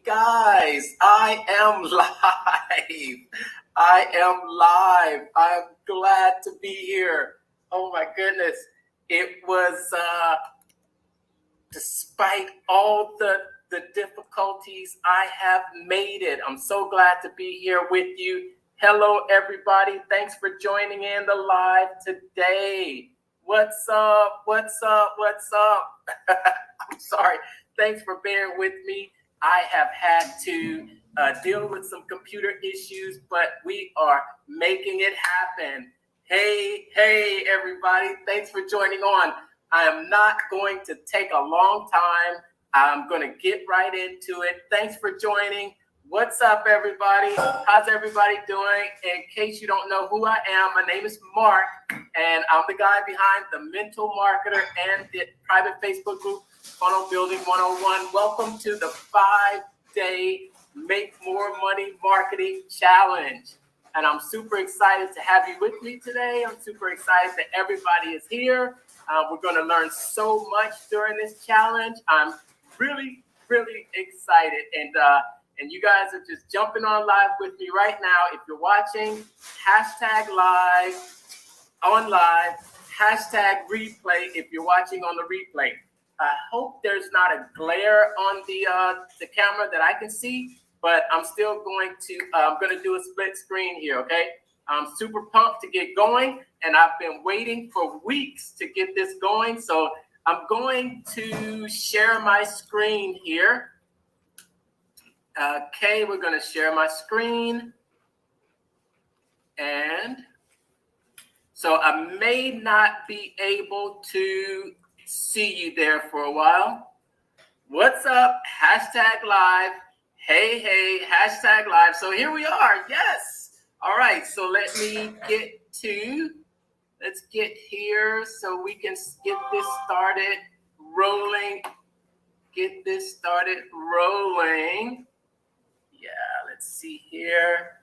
guys, I am live. I am live. I'm glad to be here. Oh my goodness. It was, despite all the difficulties, I have made it. I'm so glad to be here with you. Hello, everybody. Thanks for joining in the live today. What's up? What's up? What's up? I'm sorry. Thanks for bearing with me. I have had to deal with some computer issues, but we are making it happen. Hey, everybody. Thanks for joining on. I am not going to take a long time. I'm going to get right into it. Thanks for joining. What's up, everybody? How's everybody doing? In case you don't know who I am, my name is Mark, and I'm the guy behind the Mental Marketer and the private Facebook group, Funnel Building 101. Welcome to the 5-day Make More Money Marketing Challenge. And I'm super excited to have you with me today. I'm super excited that everybody is here. We're going to learn so much during this challenge. I'm really excited. And you guys are just jumping on live with me right now. If you're watching, hashtag live, on live, hashtag replay if you're watching on the replay. I hope there's not a glare on the camera that I can see, but I'm still going to do a split screen here, okay? I'm super pumped to get going, and I've been waiting for weeks to get this going. So I'm going to share my screen here. Okay, we're going to share my screen. And so I may not be able to see you there for a while. What's up? Hashtag live. Hey, hashtag live. So here we are. Yes. All right. So let's get here so we can get this started rolling. Yeah, let's see here.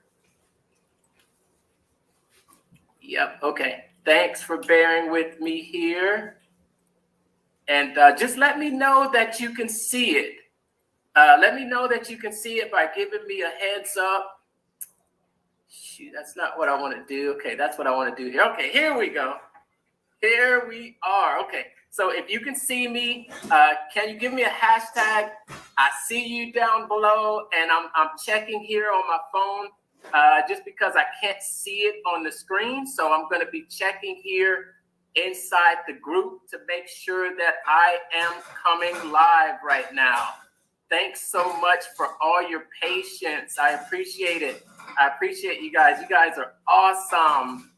Yep. Okay. Thanks for bearing with me here. And just let me know that you can see it. Let me know that you can see it by giving me a heads up. Shoot, that's not what I want to do. Okay, that's what I want to do here. Okay, here we go. Here we are. Okay, so if you can see me, can you give me a hashtag? I see you down below, and I'm checking here on my phone just because I can't see it on the screen. So I'm going to be checking here inside the group to make sure that I am coming live right now. Thanks so much for all your patience. I appreciate it. I appreciate you guys. You guys are awesome.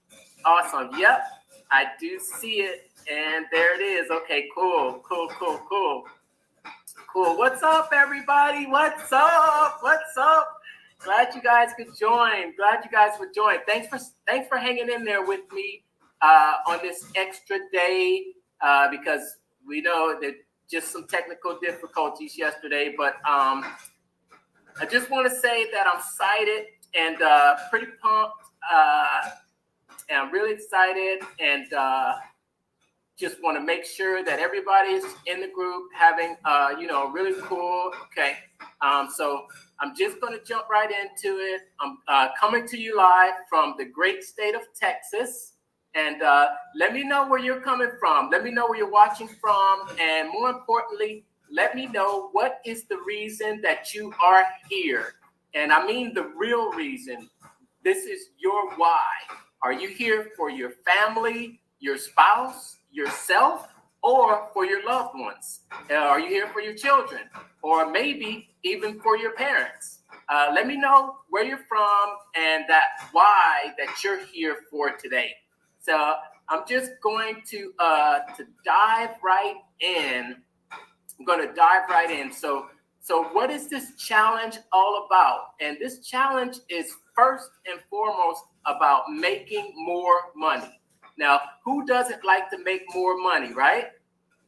Awesome. Yep, I do see it. And there it is. Okay, cool. What's up, everybody? What's up? Glad you guys could join. Thanks for hanging in there with me on this extra day because we know that just some technical difficulties yesterday, but I just want to say that I'm excited and pretty pumped, and I'm really excited, and just want to make sure that everybody's in the group having really cool. Okay, so I'm just going to jump right into it. I'm coming to you live from the great state of Texas. And let me know where you're coming from. Let me know where you're watching from. And more importantly, let me know what is the reason that you are here. And I mean the real reason. This is your why. Are you here for your family, your spouse, yourself, or for your loved ones? Are you here for your children? Or maybe even for your parents? Let me know where you're from and that why that you're here for today. So I'm just going to dive right in. I'm going to dive right in. So what is this challenge all about? And this challenge is first and foremost about making more money. Now, who doesn't like to make more money, right?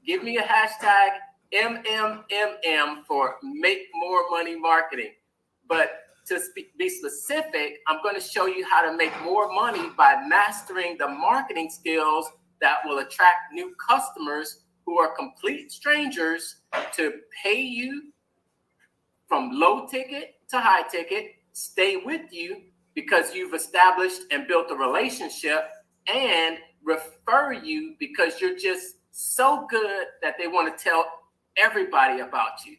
Give me a hashtag MMMM for Make More Money Marketing. But to be specific, I'm going to show you how to make more money by mastering the marketing skills that will attract new customers who are complete strangers to pay you from low ticket to high ticket, stay with you because you've established and built a relationship, and refer you because you're just so good that they want to tell everybody about you.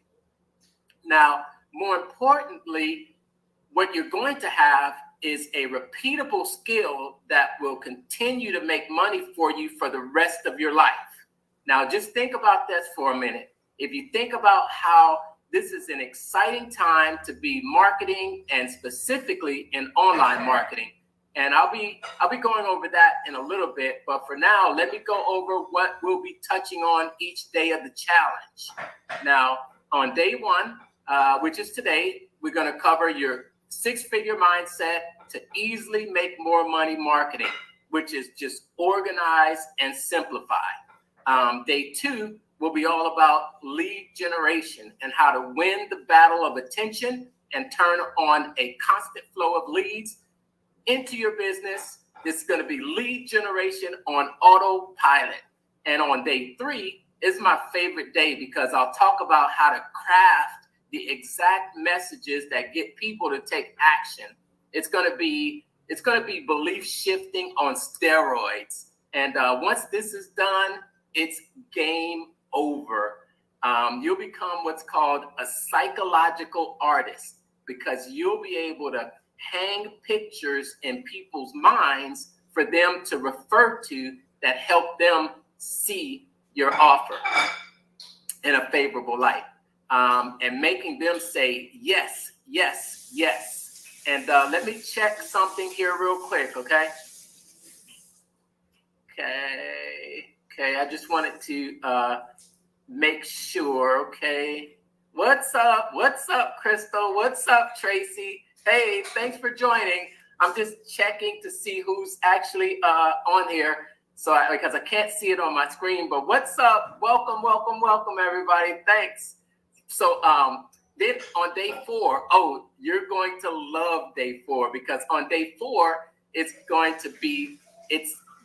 Now, more importantly, what you're going to have is a repeatable skill that will continue to make money for you for the rest of your life. Now, just think about this for a minute. If you think about how this is an exciting time to be marketing, and specifically in online marketing. And I'll be going over that in a little bit, but for now, let me go over what we'll be touching on each day of the challenge. Now, on day one, which is today, we're going to cover your 6-figure mindset to easily make more money marketing, which is just organize and simplify. Day 2 will be all about lead generation and how to win the battle of attention and turn on a constant flow of leads into your business. This is going to be lead generation on autopilot. And on day 3 is my favorite day because I'll talk about how to craft the exact messages that get people to take action. It's going to be belief shifting on steroids. And once this is done, it's game over. You'll become what's called a psychological artist because you'll be able to hang pictures in people's minds for them to refer to that help them see your offer in a favorable light, and making them say yes, yes, yes. And let me check something here real quick, okay? Okay, I just wanted to make sure, okay? What's up? What's up, Crystal? What's up, Tracy? Hey, thanks for joining. I'm just checking to see who's actually on here, because I can't see it on my screen. But what's up? Welcome, welcome, welcome, everybody. Thanks. So then on day 4, oh, you're going to love day 4 because on day 4 it's going to be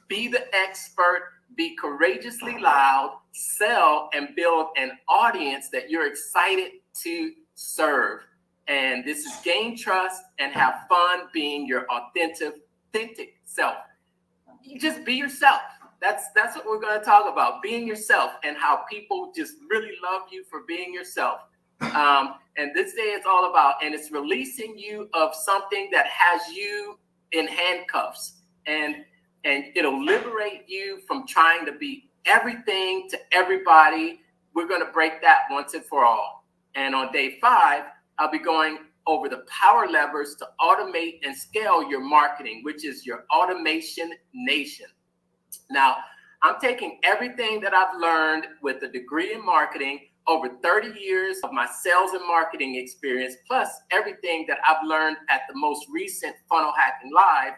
be the expert. Be courageously loud, sell, and build an audience that you're excited to serve. And this is gain trust and have fun being your authentic self. You just be yourself. That's what we're going to talk about, being yourself and how people just really love you for being yourself. And this day it's all about, and it's releasing you of something that has you in handcuffs. And it'll liberate you from trying to be everything to everybody. We're going to break that once and for all. And on day 5, I'll be going over the power levers to automate and scale your marketing, which is your automation nation. Now, I'm taking everything that I've learned with a degree in marketing, over 30 years of my sales and marketing experience, plus everything that I've learned at the most recent Funnel Hacking Live,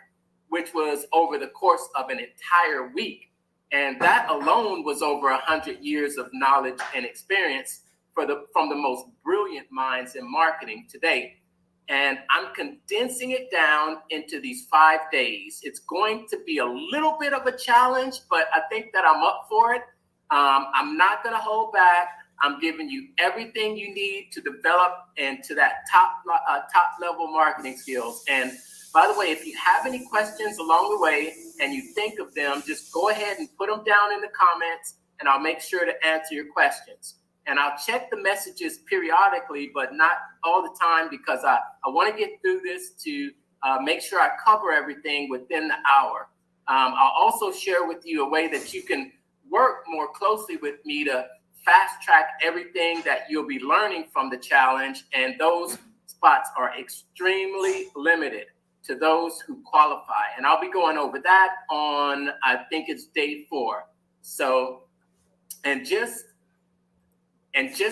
which was over the course of an entire week. And that alone was over 100 years of knowledge and experience from the most brilliant minds in marketing today. And I'm condensing it down into these 5 days. It's going to be a little bit of a challenge, but I think that I'm up for it. I'm not going to hold back. I'm giving you everything you need to develop into that top level marketing skills. And by the way, if you have any questions along the way and you think of them, just go ahead and put them down in the comments and I'll make sure to answer your questions. And I'll check the messages periodically, but not all the time because I want to get through this to make sure I cover everything within the hour. I'll also share with you a way that you can work more closely with me to fast track everything that you'll be learning from the challenge. And those spots are extremely limited to those who qualify. And I'll be going over that on, I think it's day 4. So, and just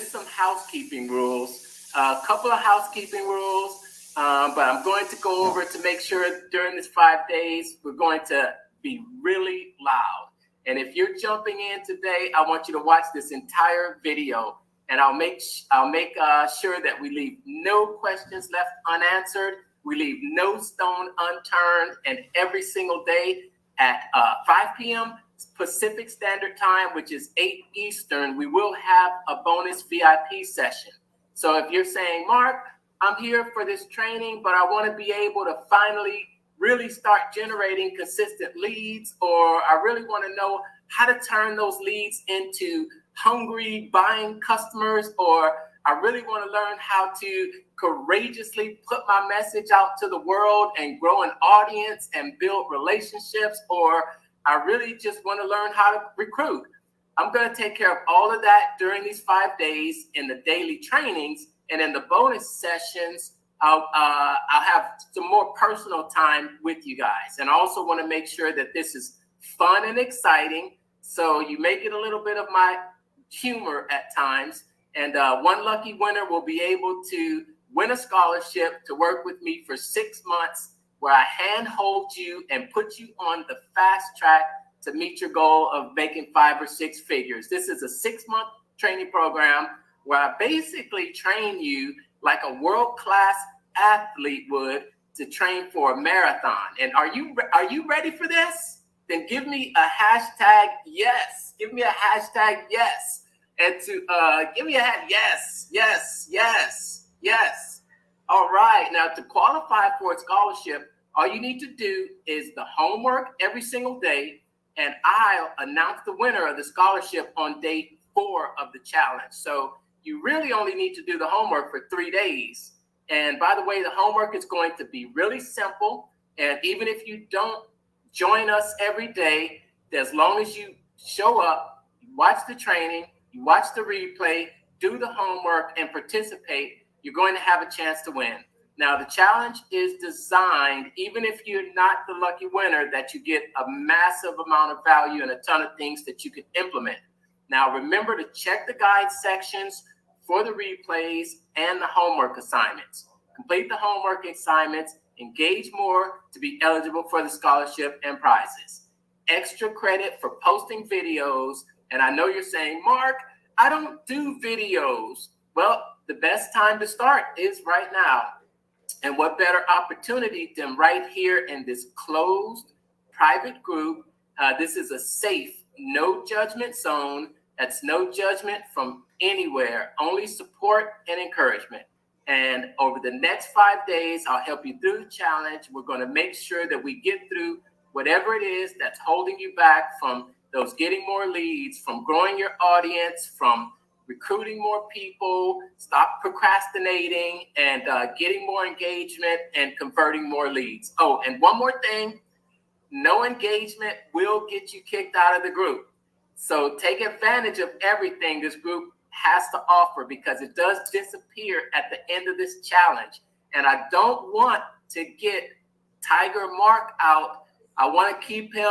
some housekeeping rules, a couple of housekeeping rules, but I'm going to go over to make sure during this 5 days, we're going to be really loud. And if you're jumping in today, I want you to watch this entire video and I'll make sure that we leave no questions left unanswered. We leave no stone unturned, and every single day at 5 p.m. Pacific Standard Time, which is 8 Eastern, we will have a bonus VIP session. So if you're saying, Mark, I'm here for this training, but I want to be able to finally really start generating consistent leads, or I really want to know how to turn those leads into hungry buying customers, or I really want to learn how to courageously put my message out to the world and grow an audience and build relationships, or I really just want to learn how to recruit. I'm going to take care of all of that during these 5 days in the daily trainings, and in the bonus sessions, I'll have some more personal time with you guys. And I also want to make sure that this is fun and exciting, so you make it a little bit of my humor at times. And one lucky winner will be able to win a scholarship to work with me for 6 months, where I handhold you and put you on the fast track to meet your goal of making 5 or 6 figures. This is a 6-month training program where I basically train you like a world-class athlete would to train for a marathon. And are you ready for this? Then give me a hashtag yes. Give me a hashtag yes. And to give me a yes, yes, yes, yes. All right. Now, to qualify for a scholarship, all you need to do is the homework every single day, and I'll announce the winner of the scholarship on day 4 of the challenge. So you really only need to do the homework for 3 days. And by the way, the homework is going to be really simple. And even if you don't join us every day, as long as you show up, you watch the training, you watch the replay, do the homework, and participate, you're going to have a chance to win. Now, the challenge is designed, even if you're not the lucky winner, that you get a massive amount of value and a ton of things that you can implement. Now, remember to check the guide sections for the replays and the homework assignments. Complete the homework assignments, engage more to be eligible for the scholarship and prizes. Extra credit for posting videos. And I know you're saying, Mark, I don't do videos. Well, the best time to start is right now. And what better opportunity than right here in this closed private group. This is a safe, no judgment zone. That's no judgment from anywhere, only support and encouragement. And over the next 5 days, I'll help you through the challenge. We're going to make sure that we get through whatever it is that's holding you back from those getting more leads, from growing your audience, from recruiting more people, stop procrastinating, and getting more engagement and converting more leads. Oh, and one more thing, no engagement will get you kicked out of the group. So take advantage of everything this group has to offer, because it does disappear at the end of this challenge. And I don't want to get Tiger Mark out. I want to keep him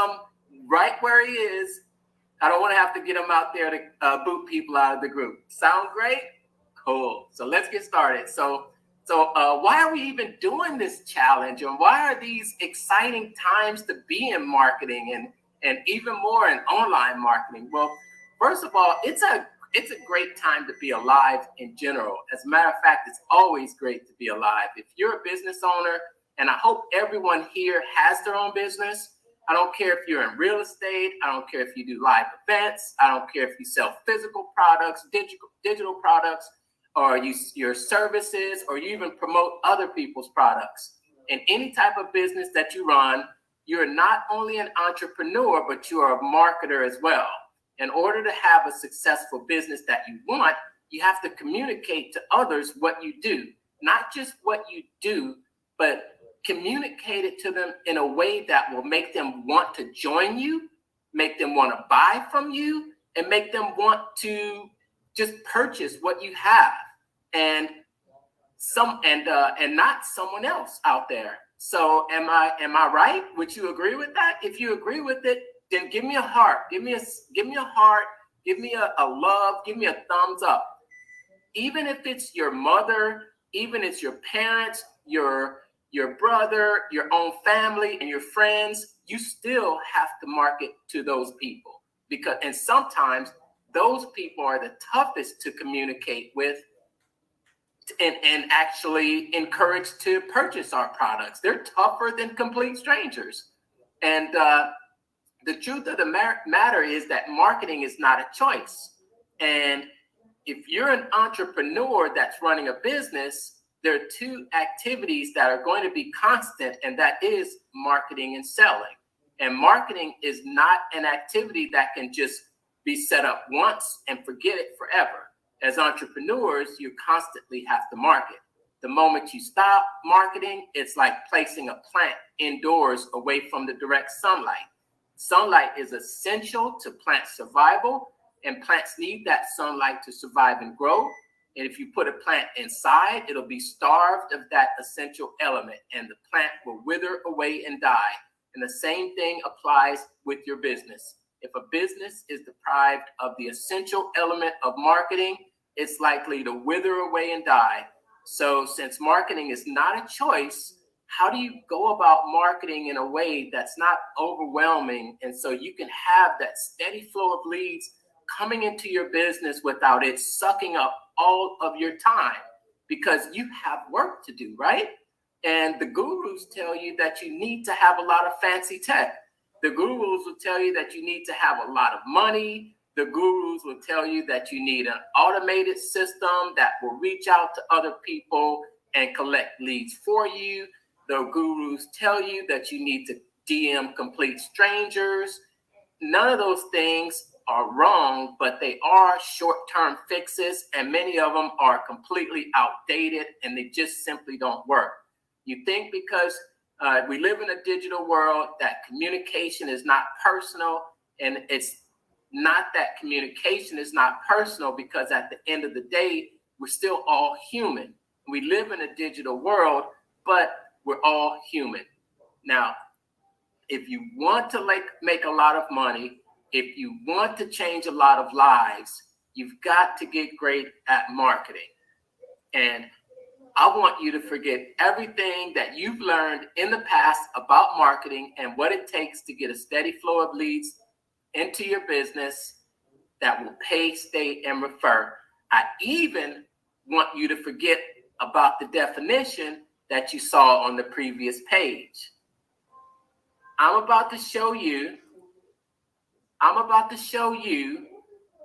right where he is. I don't want to have to get him out there to boot people out of the group. Sound great? Cool. So let's get started. So why are we even doing this challenge, and why are these exciting times to be in marketing and even more in online marketing? Well, first of all, it's a great time to be alive in general. As a matter of fact, it's always great to be alive. If you're a business owner, and I hope everyone here has their own business. I don't care if you're in real estate. I don't care if you do live events. I don't care if you sell physical products, digital products, or your services, or you even promote other people's products. In any type of business that you run, you're not only an entrepreneur, but you are a marketer as well. In order to have a successful business that you want, you have to communicate to others what you do. Not just what you do, but communicate it to them in a way that will make them want to join you, make them want to buy from you, and make them want to just purchase what you have, and not someone else out there. So am I right? Would you agree with that? If you agree with it, then give me a heart. Give me a heart. Give me a love. Give me a thumbs up. Even if it's your mother, even if it's your parents, your brother, your own family, and your friends, you still have to market to those people, and sometimes those people are the toughest to communicate with and actually encourage to purchase our products. They're tougher than complete strangers. And the truth of the matter is that marketing is not a choice. And if you're an entrepreneur that's running a business, there are two activities that are going to be constant, and that is marketing and selling. And marketing is not an activity that can just be set up once and forget it forever. As entrepreneurs, you constantly have to market. The moment you stop marketing, it's like placing a plant indoors away from the direct sunlight. Sunlight is essential to plant survival, and plants need that sunlight to survive and grow. And if you put a plant inside, it'll be starved of that essential element, and the plant will wither away and die. And the same thing applies with your business. If a business is deprived of the essential element of marketing, it's likely to wither away and die. So since marketing is not a choice, how do you go about marketing in a way that's not overwhelming, and so you can have that steady flow of leads coming into your business without it sucking up all of your time? Because you have work to do, right? And the gurus tell you that you need to have a lot of fancy tech. The gurus will tell you that you need to have a lot of money. The gurus will tell you that you need an automated system that will reach out to other people and collect leads for you. The gurus tell you that you need to DM complete strangers. None of those things are wrong, but they are short-term fixes, and many of them are completely outdated, and they just simply don't work. You think because we live in a digital world that communication is not personal, and it's not that communication is not personal, because at the end of the day, we're still all human. We live in a digital world, but we're all human. Now, if you want to make a lot of money, if you want to change a lot of lives, you've got to get great at marketing. And I want you to forget everything that you've learned in the past about marketing and what it takes to get a steady flow of leads into your business that will pay, stay, and refer. I even want you to forget about the definition that you saw on the previous page. I'm about to show you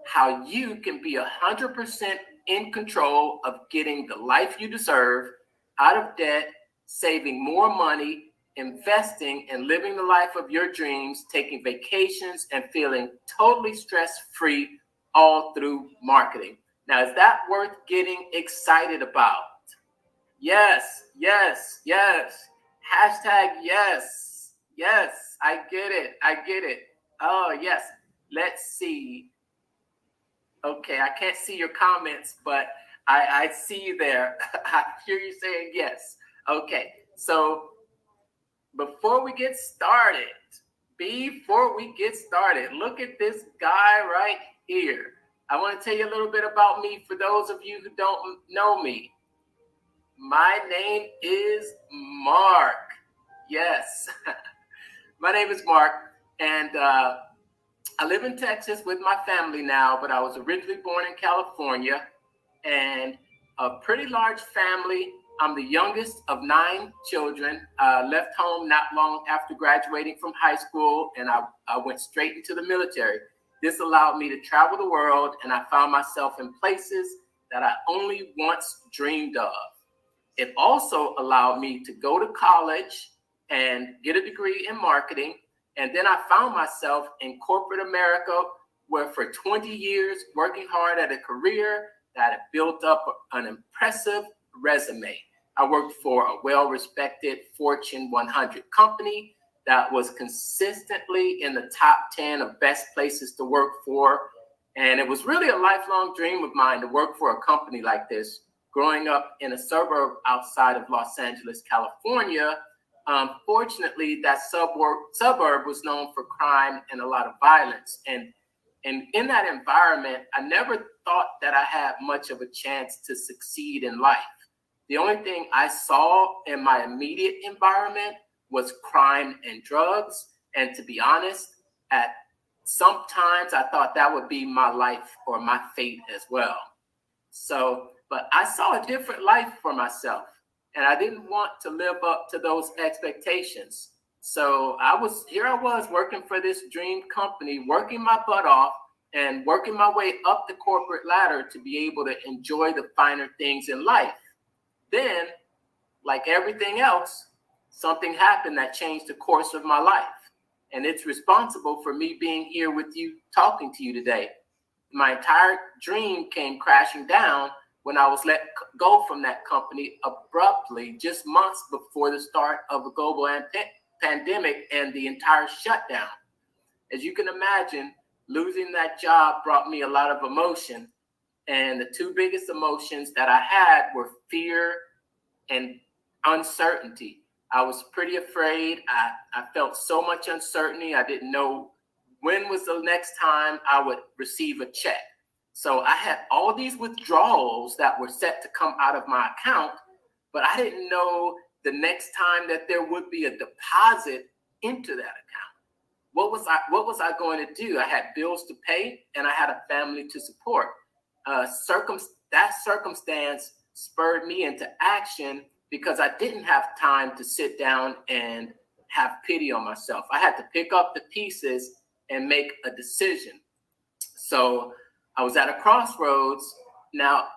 how you can be 100% in control of getting the life you deserve, out of debt, saving more money, investing and living the life of your dreams, taking vacations, and feeling totally stress-free, all through marketing. Now, is that worth getting excited about? Yes, yes, yes. Hashtag yes, yes. I get it. Oh, yes. Let's see. Okay, I can't see your comments, but I see you there. I hear you saying yes. Okay, so before we get started, look at this guy right here. I want to tell you a little bit about me for those of you who don't know me. My name is Mark. Yes, my name is Mark, and I live in Texas with my family now, but I was originally born in California, and a pretty large family. I'm the youngest of 9 children. Left home not long after graduating from high school, and I went straight into the military. This allowed me to travel the world, and I found myself in places that I only once dreamed of. It also allowed me to go to college and get a degree in marketing. And then I found myself in corporate America, where for 20 years, working hard at a career that had built up an impressive resume. I worked for a well-respected Fortune 100 company that was consistently in the top 10 of best places to work for. And it was really a lifelong dream of mine to work for a company like this. Growing up in a suburb outside of Los Angeles, California, fortunately, that suburb was known for crime and a lot of violence. And in that environment, I never thought that I had much of a chance to succeed in life. The only thing I saw in my immediate environment was crime and drugs. And to be honest, at sometimes I thought that would be my life or my fate as well. But I saw a different life for myself, and I didn't want to live up to those expectations. So I was working for this dream company, working my butt off, and working my way up the corporate ladder to be able to enjoy the finer things in life. Then, like everything else, something happened that changed the course of my life. And it's responsible for me being here with you, talking to you today. My entire dream came crashing down when I was let go from that company abruptly, just months before the start of a global pandemic and the entire shutdown. As you can imagine, losing that job brought me a lot of emotion. And the two biggest emotions that I had were fear and uncertainty. I was pretty afraid. I felt so much uncertainty. I didn't know when was the next time I would receive a check. So I had all these withdrawals that were set to come out of my account, but I didn't know the next time that there would be a deposit into that account. What was I going to do? I had bills to pay and I had a family to support. That circumstance spurred me into action because I didn't have time to sit down and have pity on myself. I had to pick up the pieces and make a decision. So I was at a crossroads. Now,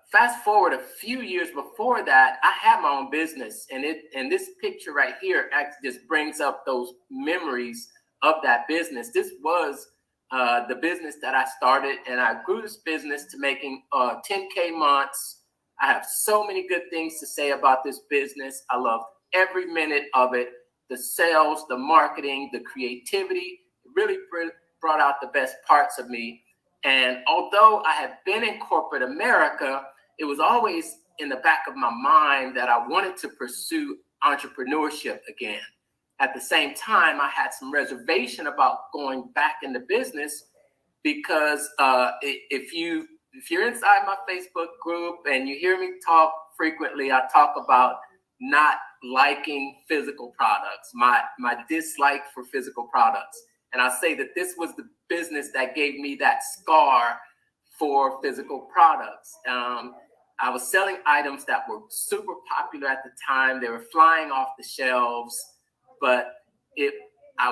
fast forward a few years before that, I had my own business, and this picture right here actually just brings up those memories of that business. This was the business that I started, and I grew this business to making 10K months. I have so many good things to say about this business. I loved every minute of it. The sales, the marketing, the creativity, it really brought out the best parts of me. And although I had been in corporate America, it was always in the back of my mind that I wanted to pursue entrepreneurship again. At the same time, I had some reservation about going back into business because if you're inside my Facebook group and you hear me talk frequently, I talk about not liking physical products, my dislike for physical products. And I say that this was the business that gave me that scar for physical products. I was selling items that were super popular at the time. They were flying off the shelves, but I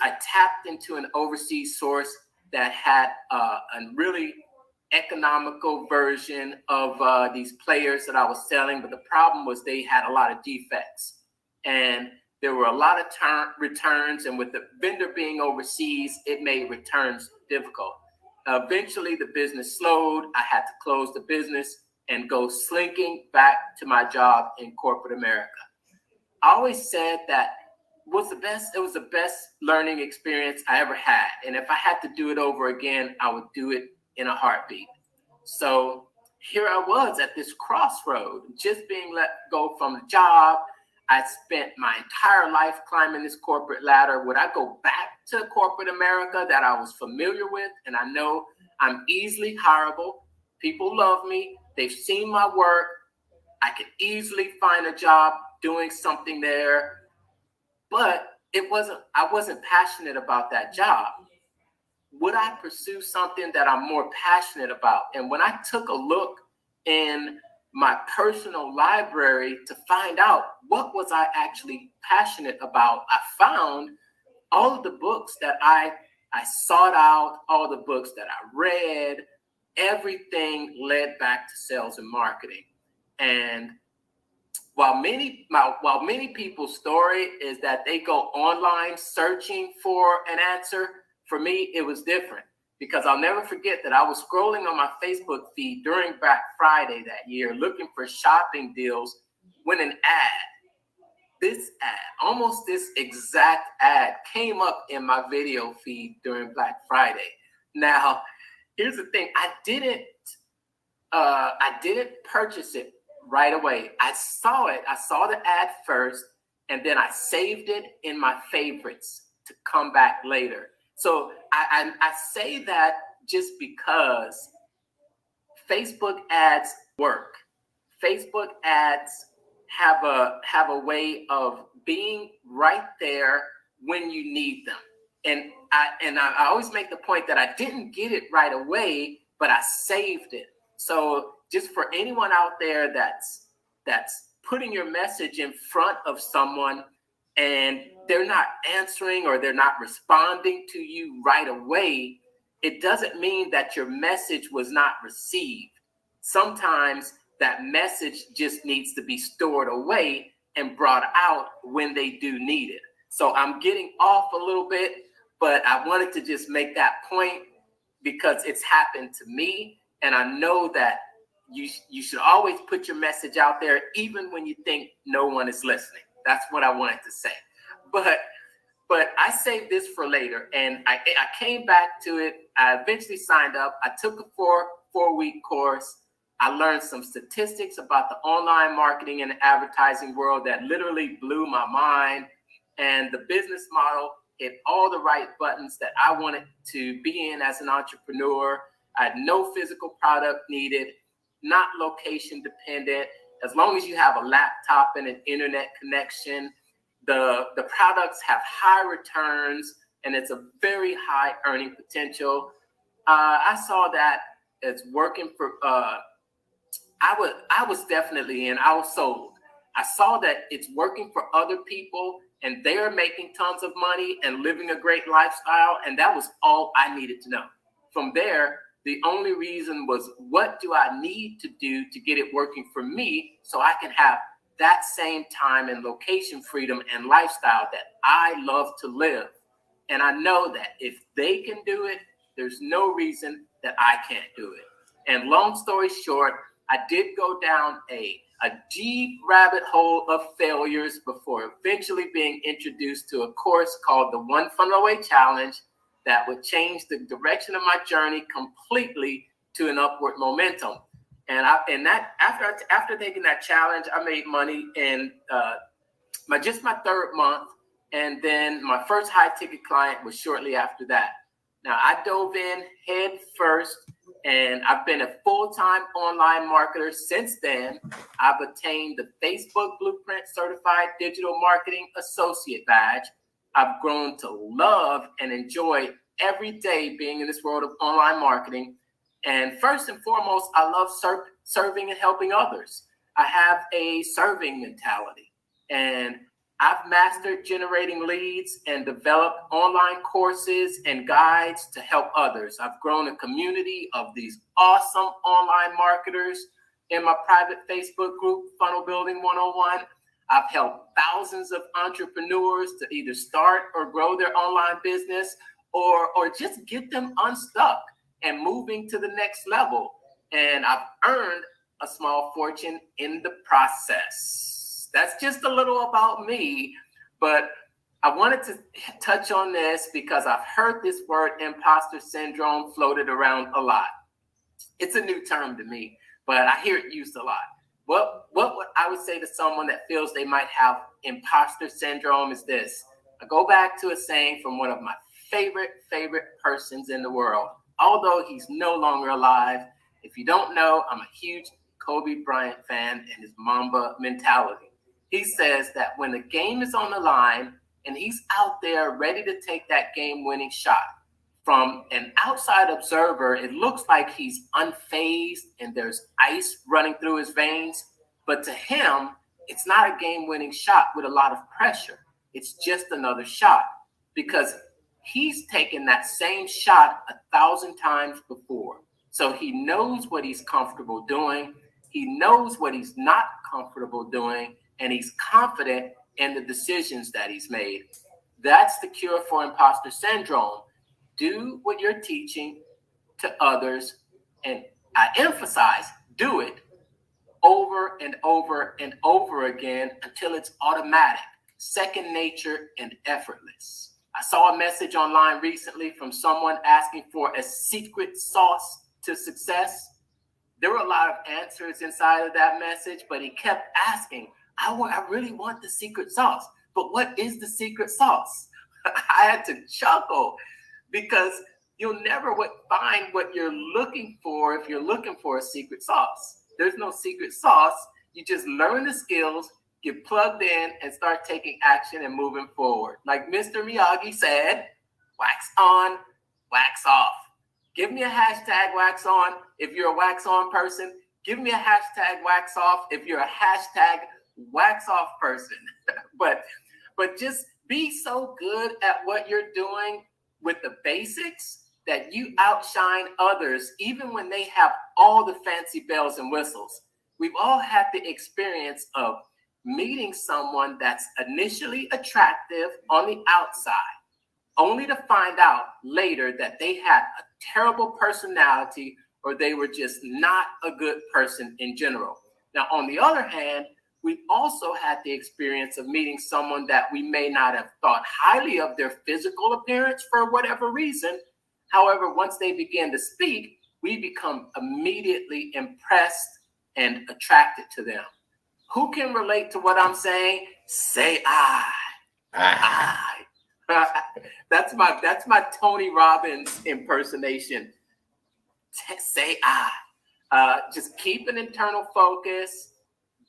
tapped into an overseas source that had a really economical version of these players that I was selling. But the problem was they had a lot of defects. And there were a lot of returns, and with the vendor being overseas, it made returns difficult. Eventually, the business slowed. I had to close the business and go slinking back to my job in corporate America. I always said that it was the best learning experience I ever had. And if I had to do it over again, I would do it in a heartbeat. So here I was at this crossroad, just being let go from the job. I spent my entire life climbing this corporate ladder. Would I go back to corporate America that I was familiar with? And I know I'm easily hireable. People love me. They've seen my work. I could easily find a job doing something there. But I wasn't passionate about that job. Would I pursue something that I'm more passionate about? And when I took a look in my personal library to find out what was I actually passionate about, I found all of the books that I sought out, all the books that I read, everything led back to sales and marketing. And while many people's story is that they go online searching for an answer, for me, it was different. Because I'll never forget that I was scrolling on my Facebook feed during Black Friday that year, looking for shopping deals, when an almost this exact ad came up in my video feed during Black Friday. Now, here's the thing. I didn't purchase it right away. I saw the ad first, and then I saved it in my favorites to come back later. So I say that just because Facebook ads work. Facebook ads have a way of being right there when you need them. And I always make the point that I didn't get it right away, but I saved it. So just for anyone out there that's putting your message in front of someone and they're not answering or they're not responding to you right away, it doesn't mean that your message was not received. Sometimes that message just needs to be stored away and brought out when they do need it. So I'm getting off a little bit, but I wanted to just make that point because it's happened to me. And I know that you should always put your message out there, even when you think no one is listening. That's what I wanted to say. But I saved this for later, and I came back to it. I eventually signed up. I took a four-week course. I learned some statistics about the online marketing and advertising world that literally blew my mind. And the business model hit all the right buttons that I wanted to be in as an entrepreneur. I had no physical product needed, not location dependent. As long as you have a laptop and an internet connection, the products have high returns, and it's a very high earning potential. I saw that as working for, I was definitely in, I was sold. I saw that it's working for other people and they're making tons of money and living a great lifestyle. And that was all I needed to know. From there, the only reason was, what do I need to do to get it working for me so I can have that same time and location freedom and lifestyle that I love to live? And I know that if they can do it, there's no reason that I can't do it. And long story short, I did go down a deep rabbit hole of failures before eventually being introduced to a course called the One Funnel Away Challenge that would change the direction of my journey completely to an upward momentum. And after taking that challenge, I made money in my third month, and then my first high ticket client was shortly after that. Now I dove in head first, and I've been a full-time online marketer since then. I've attained the Facebook Blueprint Certified Digital Marketing Associate badge. I've grown to love and enjoy every day being in this world of online marketing. And first and foremost, I love serving and helping others. I have a serving mentality, and I've mastered generating leads and developed online courses and guides to help others. I've grown a community of these awesome online marketers in my private Facebook group, Funnel Building 101. I've helped thousands of entrepreneurs to either start or grow their online business, or just get them unstuck and moving to the next level. And I've earned a small fortune in the process. That's just a little about me, but I wanted to touch on this because I've heard this word imposter syndrome floated around a lot. It's a new term to me, but I hear it used a lot. What would I would say to someone that feels they might have imposter syndrome is this. I go back to a saying from one of my favorite persons in the world, although he's no longer alive. If you don't know, I'm a huge Kobe Bryant fan and his Mamba mentality. He says that when the game is on the line and he's out there ready to take that game-winning shot, from an outside observer, it looks like he's unfazed and there's ice running through his veins. But to him, it's not a game-winning shot with a lot of pressure. It's just another shot, because he's taken that same shot 1,000 times before. So he knows what he's comfortable doing. He knows what he's not comfortable doing, and he's confident in the decisions that he's made. That's the cure for imposter syndrome. Do what you're teaching to others, and I emphasize, do it over and over and over again until it's automatic, second nature, and effortless. I saw a message online recently from someone asking for a secret sauce to success. There were a lot of answers inside of that message, but he kept asking, I really want the secret sauce, but what is the secret sauce? I had to chuckle, because you'll never find what you're looking for if you're looking for a secret sauce. There's no secret sauce. You just learn the skills, get plugged in, and start taking action and moving forward. Like Mr. Miyagi said, wax on, wax off. Give me a hashtag wax on if you're a wax on person. Give me a hashtag wax off if you're a hashtag wax off person. but just be so good at what you're doing with the basics that you outshine others even when they have all the fancy bells and whistles. We've all had the experience of meeting someone that's initially attractive on the outside, only to find out later that they had a terrible personality or they were just not a good person in general. Now, on the other hand, we've also had the experience of meeting someone that we may not have thought highly of their physical appearance for whatever reason. However, once they begin to speak, we become immediately impressed and attracted to them. Who can relate to what I'm saying? Say I. That's my Tony Robbins impersonation. Say I. Just keep an internal focus.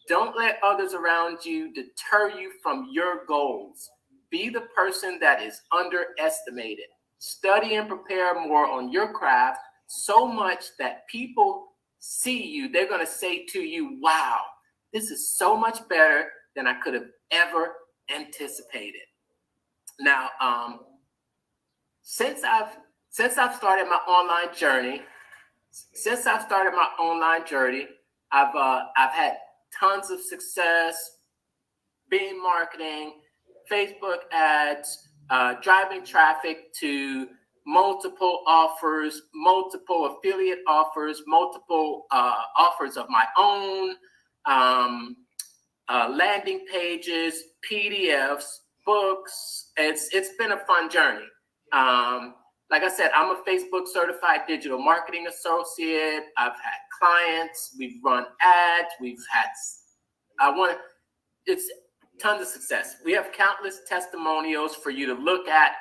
Don't let others around you deter you from your goals. Be the person that is underestimated. Study and prepare more on your craft so much that people see you. They're going to say to you, wow, this is so much better than I could have ever anticipated. Now, since I've started my online journey, I've had tons of success, being marketing, Facebook ads, driving traffic to multiple offers, multiple affiliate offers, multiple offers of my own, landing pages, PDFs, books. It's been a fun journey. Like I said, I'm a Facebook certified digital marketing associate. I've had clients, we've run ads, it's tons of success. We have countless testimonials for you to look at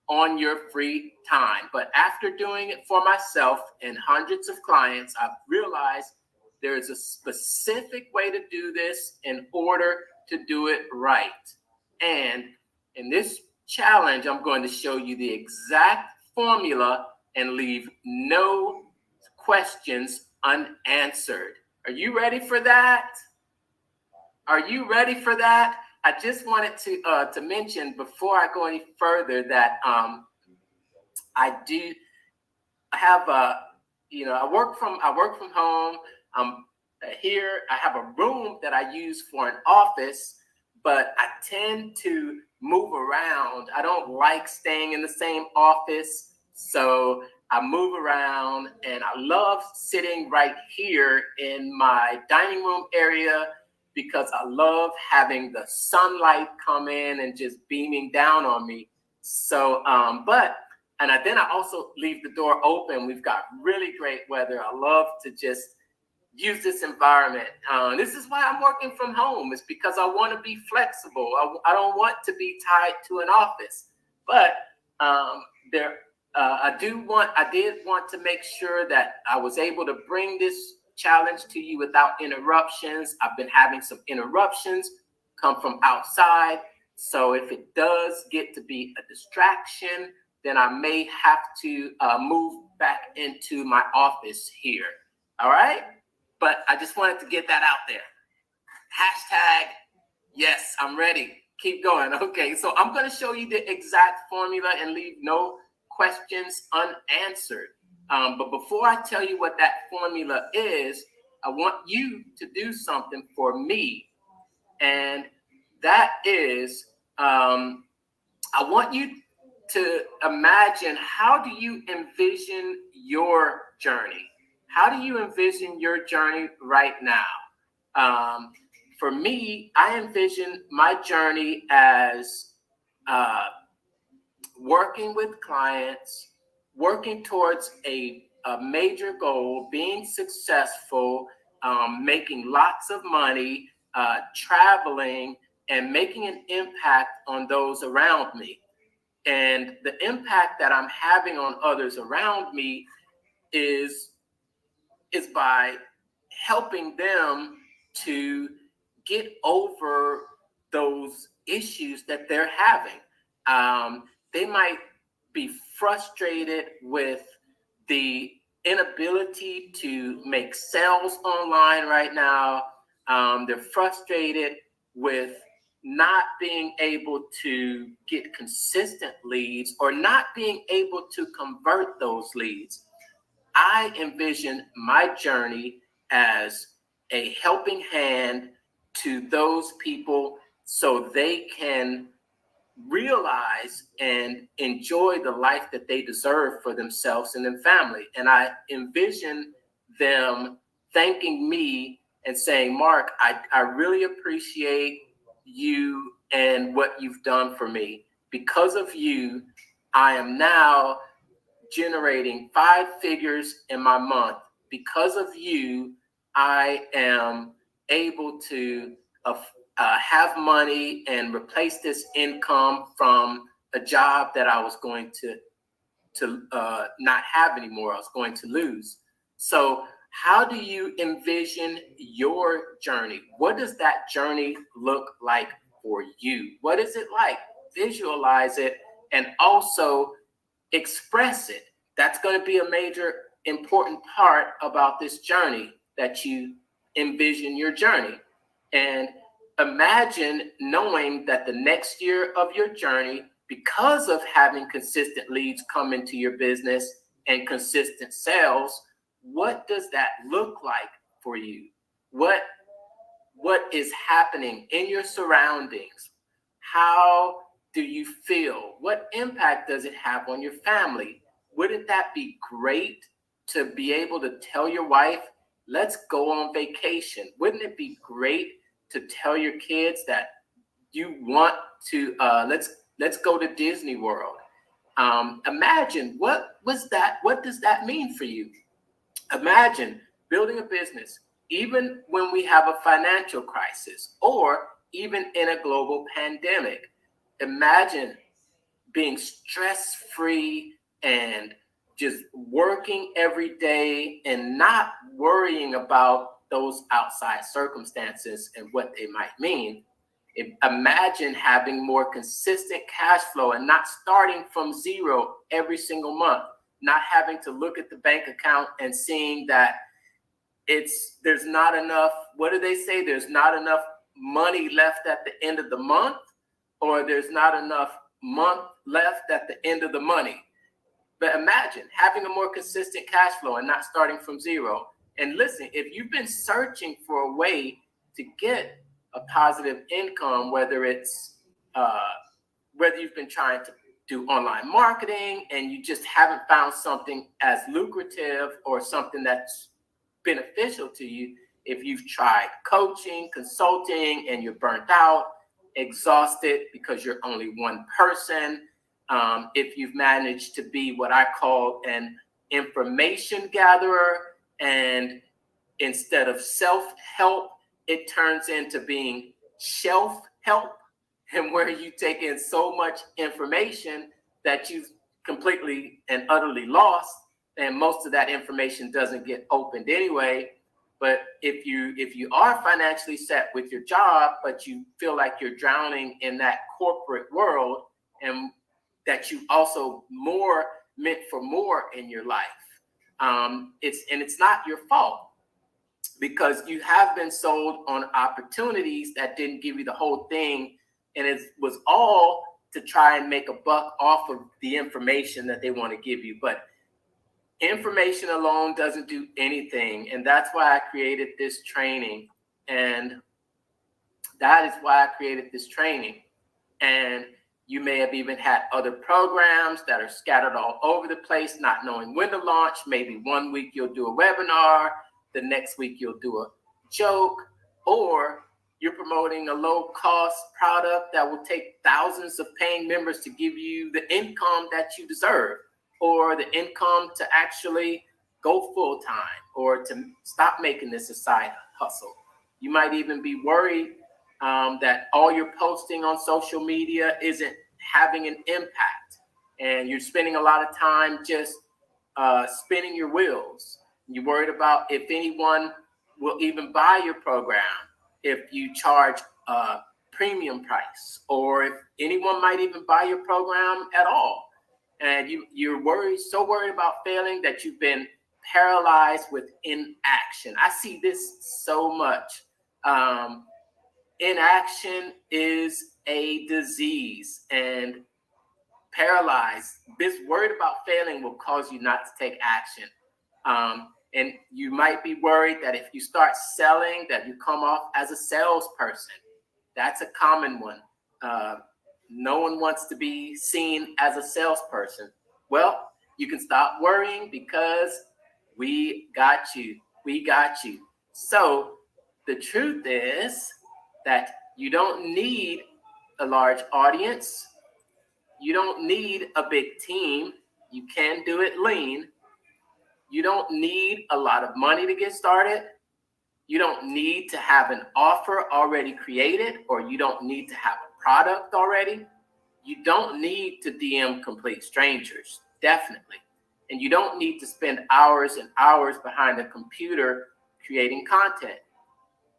on your free time. But after doing it for myself and hundreds of clients, I've realized there is a specific way to do this in order to do it right. And in this challenge, I'm going to show you the exact formula and leave no questions unanswered. Are you ready for that? Are you ready for that? I just wanted to mention before I go any further that I work from home. Here I have a room that I use for an office, but I tend to move around. I don't like staying in the same office, so I move around, and I love sitting right here in my dining room area because I love having the sunlight come in and just beaming down on me. So, then I also leave the door open. We've got really great weather. I love to just use this environment. This is why I'm working from home. It's because I want to be flexible. I don't want to be tied to an office. But I did want to make sure that I was able to bring this challenge to you without interruptions. I've been having some interruptions come from outside. So if it does get to be a distraction, then I may have to move back into my office here. All right? But I just wanted to get that out there. Hashtag, yes, I'm ready. Keep going. Okay, so I'm going to show you the exact formula and leave no questions unanswered. But before I tell you what that formula is, I want you to do something for me. And that is, I want you to imagine, how do you envision your journey? How do you envision your journey right now? For me, I envision my journey as working with clients, working towards a major goal, being successful, making lots of money, traveling, and making an impact on those around me. And the impact that I'm having on others around me is by helping them to get over those issues that they're having. They might be frustrated with the inability to make sales online right now. They're frustrated with not being able to get consistent leads or not being able to convert those leads. I envision my journey as a helping hand to those people so they can realize and enjoy the life that they deserve for themselves and their family. And I envision them thanking me and saying, Mark, I really appreciate you and what you've done for me. Because of you, I am now generating 5 figures in my month. Because of you, I am able to have money and replace this income from a job that I was going to not have anymore. I was going to lose. So how do you envision your journey? What does that journey look like for you? What is it like? Visualize it and also express it. That's going to be a major important part about this journey, that you envision your journey. And imagine knowing that the next year of your journey, because of having consistent leads come into your business and consistent sales, what does that look like for you? What is happening in your surroundings? How do you feel? What impact does it have on your family? Wouldn't that be great to be able to tell your wife, let's go on vacation? Wouldn't it be great to tell your kids that you want to, let's go to Disney World? Imagine what does that mean for you? Imagine building a business, even when we have a financial crisis or even in a global pandemic. Imagine being stress-free and just working every day and not worrying about those outside circumstances and what they might mean. Imagine having more consistent cash flow and not starting from zero every single month, not having to look at the bank account and seeing that there's not enough. What do they say? There's not enough money left at the end of the month, or there's not enough month left at the end of the money. But imagine having a more consistent cash flow and not starting from zero. And listen, if you've been searching for a way to get a positive income, whether you've been trying to do online marketing and you just haven't found something as lucrative or something that's beneficial to you, if you've tried coaching, consulting, and you're burnt out, exhausted because you're only one person, if you've managed to be what I call an information gatherer, and instead of self-help, it turns into being shelf-help, and where you take in so much information that you've completely and utterly lost, and most of that information doesn't get opened anyway. But if you are financially set with your job, but you feel like you're drowning in that corporate world, and that you also meant for more in your life, it's not your fault, because you have been sold on opportunities that didn't give you the whole thing, and it was all to try and make a buck off of the information that they want to give you. But information alone doesn't do anything, and that's why I created this training. And you may have even had other programs that are scattered all over the place, not knowing when to launch. Maybe one week you'll do a webinar, the next week you'll do a joke, or you're promoting a low-cost product that will take thousands of paying members to give you the income that you deserve, or the income to actually go full-time, or to stop making this a side hustle. You might even be worried that all you're posting on social media isn't having an impact, and you're spending a lot of time just spinning your wheels. You're worried about if anyone will even buy your program, if you charge a premium price, or if anyone might even buy your program at all. And you're so worried about failing that you've been paralyzed with inaction. I see this so much. inaction is a disease, and paralyzed, this worried about failing will cause you not to take action. And you might be worried that if you start selling, that you come off as a salesperson. That's a common one. No one wants to be seen as a salesperson. Well, you can stop worrying because we got you. We got you. So the truth is that you don't need a large audience. You don't need a big team. You can do it lean. You don't need a lot of money to get started. You don't need to have an offer already created, or you don't need to have a product already. You don't need to DM complete strangers, definitely. And you don't need to spend hours and hours behind a computer creating content.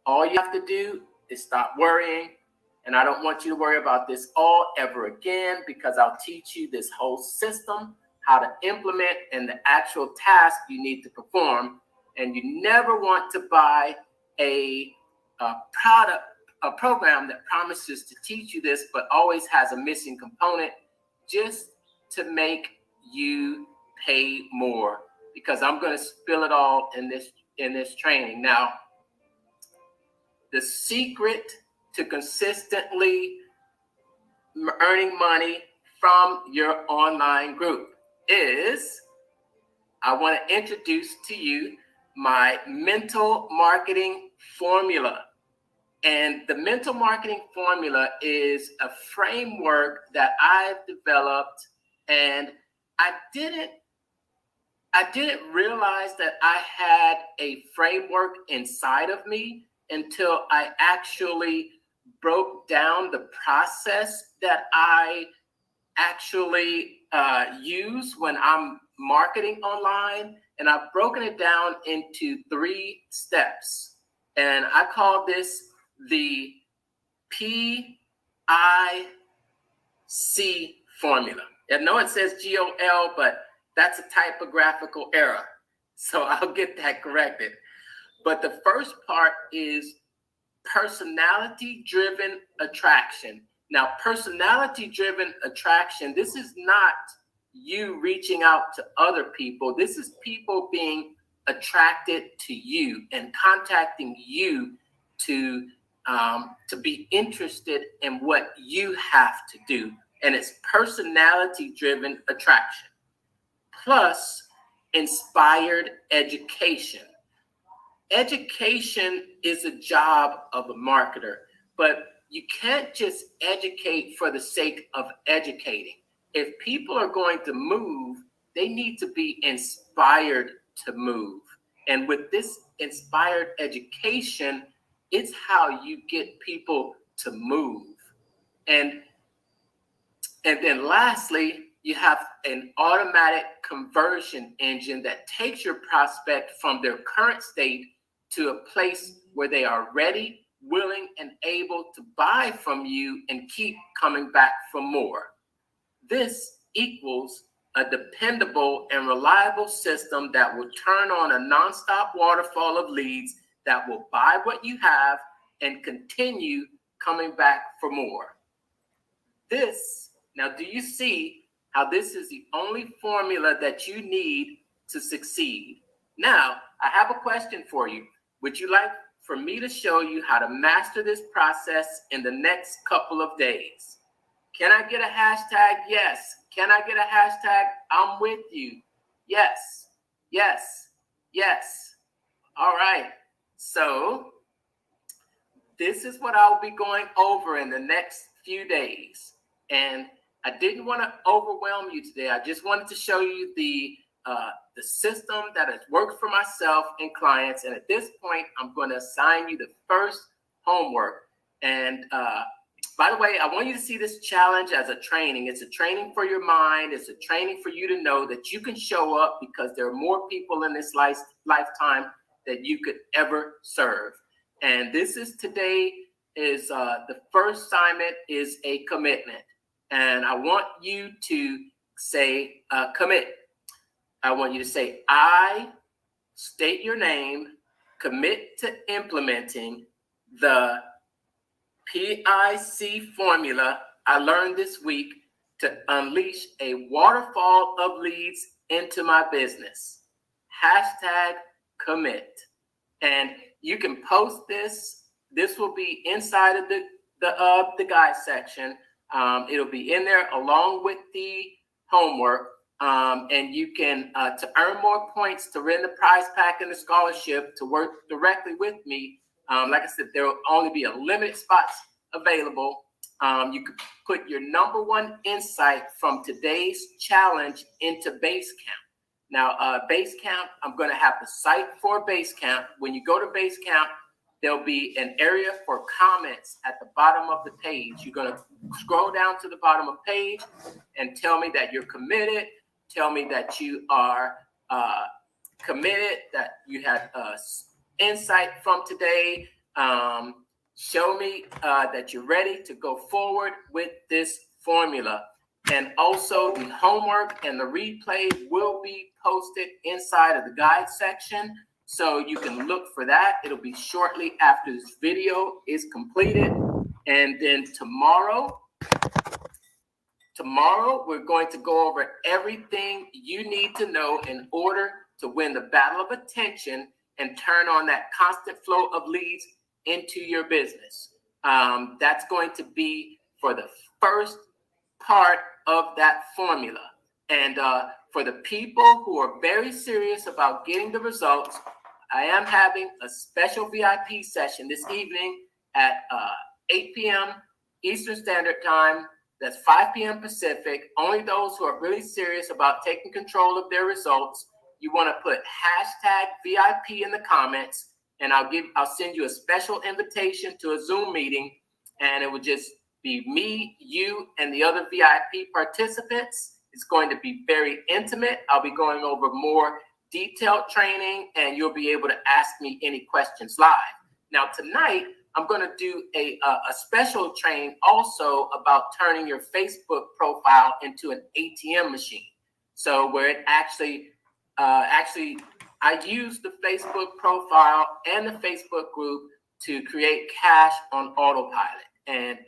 All you have to do is stop worrying. And I don't want you to worry about this all ever again, because I'll teach you this whole system, how to implement, and the actual task you need to perform. And you never want to buy a product, a program that promises to teach you this, but always has a missing component just to make you pay more, because I'm going to spill it all in this training. Now, the secret to consistently earning money from your online group is, I want to introduce to you my mental marketing formula. And the mental marketing formula is a framework that I've developed, and I didn't realize that I had a framework inside of me until I actually broke down the process that I actually use when I'm marketing online. And I've broken it down into 3 steps. And I call this the PIC formula. I know it says GOL, but that's a typographical error. So I'll get that corrected. But the first part is personality-driven attraction. Now, personality-driven attraction, this is not you reaching out to other people. This is people being attracted to you and contacting you to be interested in what you have to do. And it's personality-driven attraction plus inspired education. Education is a job of a marketer, but you can't just educate for the sake of educating. If people are going to move, they need to be inspired to move. And with this inspired education, it's how you get people to move. And then lastly, you have an automatic conversion engine that takes your prospect from their current state to a place where they are ready, willing, and able to buy from you and keep coming back for more. This equals a dependable and reliable system that will turn on a nonstop waterfall of leads that will buy what you have and continue coming back for more. Now, do you see how this is the only formula that you need to succeed? Now, I have a question for you. Would you like for me to show you how to master this process in the next couple of days? Can I get a hashtag? Yes. Can I get a hashtag? I'm with you. Yes. Yes. Yes. All right. So this is what I'll be going over in the next few days. And I didn't want to overwhelm you today. I just wanted to show you the system that has worked for myself and clients. And at this point, I'm going to assign you the first homework. And by the way, I want you to see this challenge as a training. It's a training for your mind. It's a training for you to know that you can show up, because there are more people in this lifetime that you could ever serve. And this is today is the first assignment is a commitment. And I want you to say commit. I want you to say, I state your name, commit to implementing the PIC formula I learned this week to unleash a waterfall of leads into my business. Hashtag commit. And you can post this. This will be inside of the guide section. It'll be in there along with the homework. And you can, to earn more points, to win the prize pack and the scholarship, to work directly with me. Like I said, there will only be a limited spots available. You could put your number one insight from today's challenge into Basecamp. Now, Basecamp, I'm going to have the site for Basecamp. When you go to Basecamp, there'll be an area for comments at the bottom of the page. You're going to scroll down to the bottom of the page and tell me that you're committed. Tell me that you are committed, that you had insight from today. Show me that you're ready to go forward with this formula. And also the homework and the replay will be posted inside of the guide section. So you can look for that. It'll be shortly after this video is completed. And then tomorrow, we're going to go over everything you need to know in order to win the battle of attention and turn on that constant flow of leads into your business. That's going to be for the first part of that formula. And for the people who are very serious about getting the results, I am having a special VIP session this evening at 8 p.m. Eastern Standard Time. That's 5 p.m. Pacific. Only those who are really serious about taking control of their results. You want to put hashtag VIP in the comments, and I'll send you a special invitation to a Zoom meeting, and it will just be me, you, and the other VIP participants. It's going to be very intimate. I'll be going over more detailed training, and you'll be able to ask me any questions live. Now, tonight, I'm going to do a special training also about turning your Facebook profile into an ATM machine. So where it actually, I use the Facebook profile and the Facebook group to create cash on autopilot. And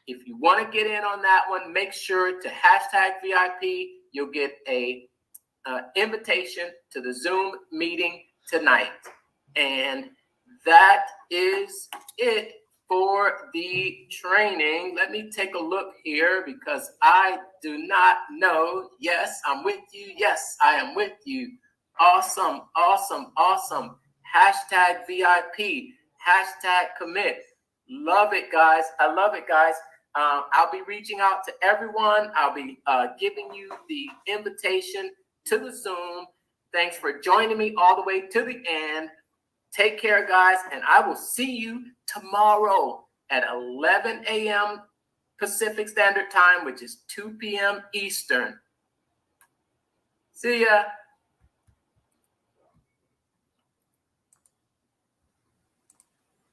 if you want to get in on that one, make sure to hashtag VIP. You'll get a invitation to the Zoom meeting tonight. And that is it for the training. Let me take a look here because I do not know. Yes, I'm with you. Yes, I am with you. Awesome, awesome, awesome. Hashtag VIP, hashtag commit. Love it, guys. I love it, guys. I'll be reaching out to everyone. I'll be giving you the invitation to the Zoom. Thanks for joining me all the way to the end. Take care, guys, and I will see you tomorrow at 11 a.m. Pacific Standard Time, which is 2 p.m. Eastern. See ya.